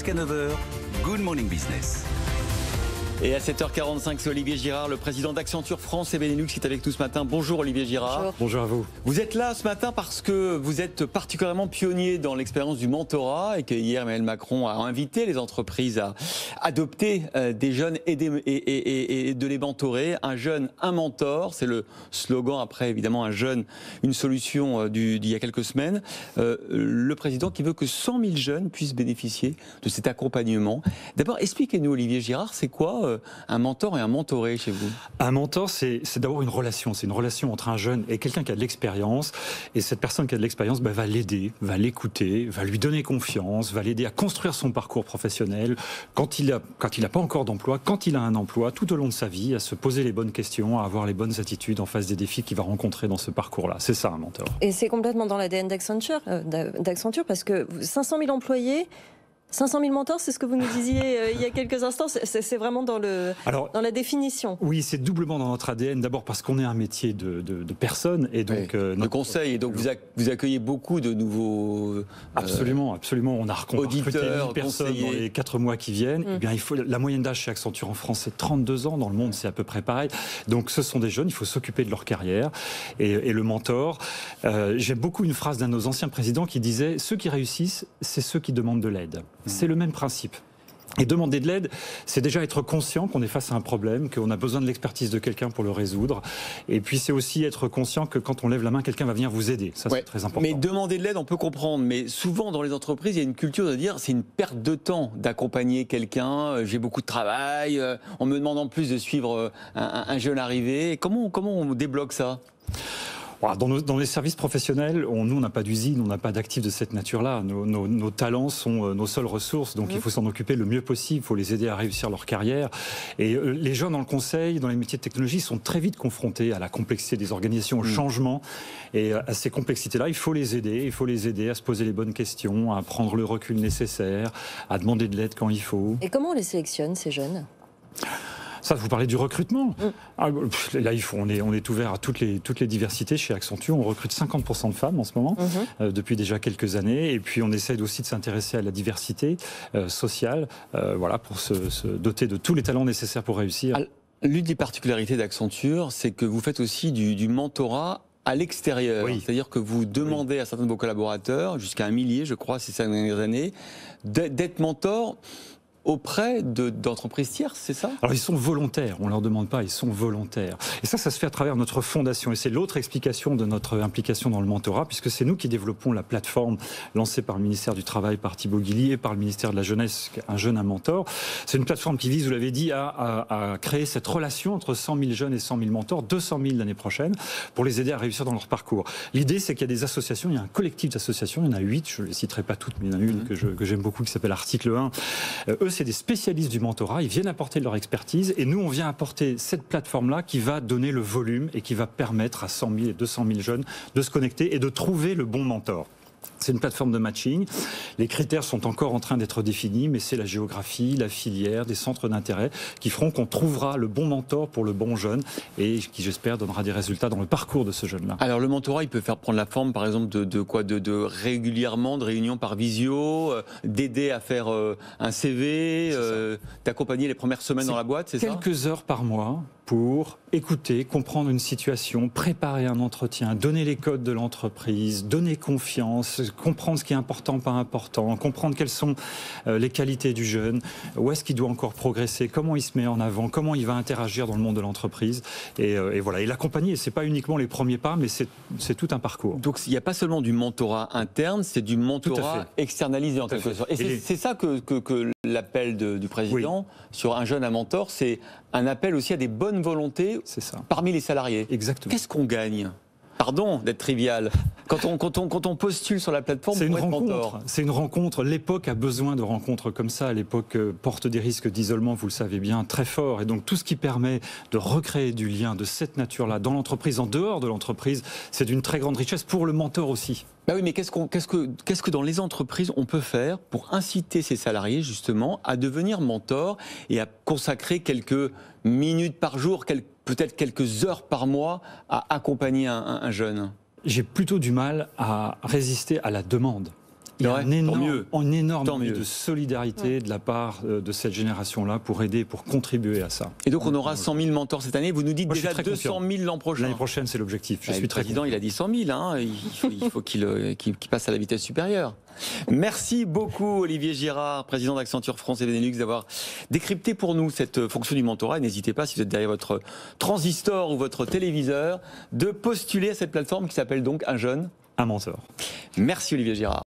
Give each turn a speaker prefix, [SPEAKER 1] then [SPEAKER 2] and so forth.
[SPEAKER 1] jusqu'à 9 heures, Good Morning Business.
[SPEAKER 2] Et à 7h45, c'est Olivier Girard, le président d'Accenture France et Benelux qui est avec nous ce matin. Bonjour Olivier Girard.
[SPEAKER 3] Bonjour.
[SPEAKER 4] Bonjour à vous.
[SPEAKER 2] Vous êtes là ce matin parce que vous êtes particulièrement pionnier dans l'expérience du mentorat et que hier Emmanuel Macron a invité les entreprises à adopter des jeunes et de les mentorer. Un jeune, un mentor, c'est le slogan après évidemment un jeune, une solution d'il y a quelques semaines. Le président qui veut que 100 000 jeunes puissent bénéficier de cet accompagnement. D'abord, expliquez-nous Olivier Girard, c'est quoi un mentor et un mentoré chez vous?
[SPEAKER 4] Un mentor, c'est d'abord une relation. C'est une relation entre un jeune et quelqu'un qui a de l'expérience. Et cette personne qui a de l'expérience va l'aider, va l'écouter, va lui donner confiance, va l'aider à construire son parcours professionnel. Quand il n'a pas encore d'emploi, quand il a un emploi, tout au long de sa vie, à se poser les bonnes questions, à avoir les bonnes attitudes en face des défis qu'il va rencontrer dans ce parcours-là. C'est ça un mentor.
[SPEAKER 3] Et c'est complètement dans l'ADN d'Accenture, parce que 500 000 employés... 500 000 mentors, c'est ce que vous nous disiez il y a quelques instants, c'est vraiment dans la définition.
[SPEAKER 4] Oui, c'est doublement dans notre ADN, d'abord parce qu'on est un métier de personnes. Et donc,
[SPEAKER 2] oui, de conseil, et donc vous accueillez beaucoup de nouveaux
[SPEAKER 4] absolument. On a recruté 1000 personnes
[SPEAKER 2] conseillers.
[SPEAKER 4] dans les 4 mois qui viennent. Eh bien, la moyenne d'âge chez Accenture en France, c'est 32 ans. Dans le monde, c'est à peu près pareil. Donc ce sont des jeunes, il faut s'occuper de leur carrière. Et le mentor, j'aime beaucoup une phrase d'un de nos anciens présidents qui disait « Ceux qui réussissent, c'est ceux qui demandent de l'aide ». C'est le même principe. Et demander de l'aide, c'est déjà être conscient qu'on est face à un problème, qu'on a besoin de l'expertise de quelqu'un pour le résoudre. Et puis c'est aussi être conscient que quand on lève la main, quelqu'un va venir vous aider. Ça, c'est très important.
[SPEAKER 2] Mais demander de l'aide, on peut comprendre. Mais souvent, dans les entreprises, il y a une culture de dire c'est une perte de temps d'accompagner quelqu'un. J'ai beaucoup de travail. On me demande en plus de suivre un jeune arrivé. Comment on débloque ça ?
[SPEAKER 4] Dans les services professionnels, nous, on n'a pas d'usine, on n'a pas d'actifs de cette nature-là. Nos talents sont nos seules ressources, donc il faut s'en occuper le mieux possible, il faut les aider à réussir leur carrière. Et les gens dans le conseil, dans les métiers de technologie, sont très vite confrontés à la complexité des organisations, au changement. Et à ces complexités-là, il faut les aider à se poser les bonnes questions, à prendre le recul nécessaire, à demander de l'aide quand il faut.
[SPEAKER 3] Et comment on les sélectionne, ces jeunes ?
[SPEAKER 4] Ça, vous parlez du recrutement. Là, on est ouvert à toutes les diversités chez Accenture. On recrute 50% de femmes en ce moment, depuis déjà quelques années. Et puis, on essaie aussi de s'intéresser à la diversité sociale, pour se doter de tous les talents nécessaires pour réussir.
[SPEAKER 2] L'une des particularités d'Accenture, c'est que vous faites aussi du mentorat à l'extérieur. Oui. C'est-à-dire que vous demandez à certains de vos collaborateurs, jusqu'à 1 millier, je crois, ces 5 dernières années, d'être mentor auprès d'entreprises tierces, c'est ça?
[SPEAKER 4] Alors ils sont volontaires, on ne leur demande pas, ils sont volontaires. Et ça se fait à travers notre fondation. Et c'est l'autre explication de notre implication dans le mentorat, puisque c'est nous qui développons la plateforme lancée par le ministère du Travail, par Thibaut Guilly et par le ministère de la Jeunesse, Un jeune, un mentor. C'est une plateforme qui vise, vous l'avez dit, à créer cette relation entre 100 000 jeunes et 100 000 mentors, 200 000 l'année prochaine, pour les aider à réussir dans leur parcours. L'idée, c'est qu'il y a des associations, il y a un collectif d'associations, il y en a 8, je ne les citerai pas toutes, mais il y en a une que j'aime beaucoup qui s'appelle Article 1. Eux, c'est des spécialistes du mentorat, ils viennent apporter leur expertise et nous, on vient apporter cette plateforme-là qui va donner le volume et qui va permettre à 100 000 et 200 000 jeunes de se connecter et de trouver le bon mentor. C'est une plateforme de matching. Les critères sont encore en train d'être définis, mais c'est la géographie, la filière, des centres d'intérêt qui feront qu'on trouvera le bon mentor pour le bon jeune et qui, j'espère, donnera des résultats dans le parcours de ce jeune-là.
[SPEAKER 2] Alors, le mentorat, il peut prendre la forme, par exemple, de régulièrement, de réunions par visio, d'aider à faire un CV, d'accompagner les premières semaines dans la boîte, c'est ça ?
[SPEAKER 4] Quelques heures par mois pour écouter, comprendre une situation, préparer un entretien, donner les codes de l'entreprise, donner confiance, comprendre ce qui est important, pas important, comprendre quelles sont les qualités du jeune, où est-ce qu'il doit encore progresser, comment il se met en avant, comment il va interagir dans le monde de l'entreprise. Et voilà, et l'accompagner, c'est pas uniquement les premiers pas, mais c'est tout un parcours.
[SPEAKER 2] Donc il n'y a pas seulement du mentorat interne, c'est du mentorat externalisé en quelque sorte. Et c'est ça que l'appel du président sur un jeune à mentor, c'est un appel aussi à des bonnes volontés parmi les salariés.
[SPEAKER 4] Exactement.
[SPEAKER 2] Qu'est-ce qu'on gagne ? Pardon d'être trivial. Quand on postule sur la plateforme,
[SPEAKER 4] c'est une rencontre. C'est une rencontre. L'époque a besoin de rencontres comme ça. L'époque porte des risques d'isolement, vous le savez bien, très forts. Et donc tout ce qui permet de recréer du lien de cette nature-là dans l'entreprise, en dehors de l'entreprise, c'est d'une très grande richesse pour le mentor aussi.
[SPEAKER 2] Bah oui, mais qu'est-ce que dans les entreprises on peut faire pour inciter ces salariés justement à devenir mentors et à consacrer quelques minutes par jour, peut-être quelques heures par mois à accompagner un jeune?
[SPEAKER 4] J'ai plutôt du mal à résister à la demande. Il y a un énorme
[SPEAKER 2] Tant
[SPEAKER 4] envie
[SPEAKER 2] mieux.
[SPEAKER 4] de solidarité de la part de cette génération-là pour aider, pour contribuer à ça.
[SPEAKER 2] Et donc on aura 100 000 mentors cette année. Vous nous dites
[SPEAKER 4] Moi,
[SPEAKER 2] déjà 200 000 l'an prochain.
[SPEAKER 4] L'année prochaine, c'est l'objectif. Je suis
[SPEAKER 2] Le
[SPEAKER 4] très
[SPEAKER 2] président,
[SPEAKER 4] confiant.
[SPEAKER 2] il a dit 100 000. Hein. Il faut qu'il passe à la vitesse supérieure. Merci beaucoup Olivier Girard, président d'Accenture France et Benelux, d'avoir décrypté pour nous cette fonction du mentorat. Et n'hésitez pas, si vous êtes derrière votre transistor ou votre téléviseur, de postuler à cette plateforme qui s'appelle donc Un Jeune,
[SPEAKER 4] Un mentor.
[SPEAKER 2] Merci Olivier Girard.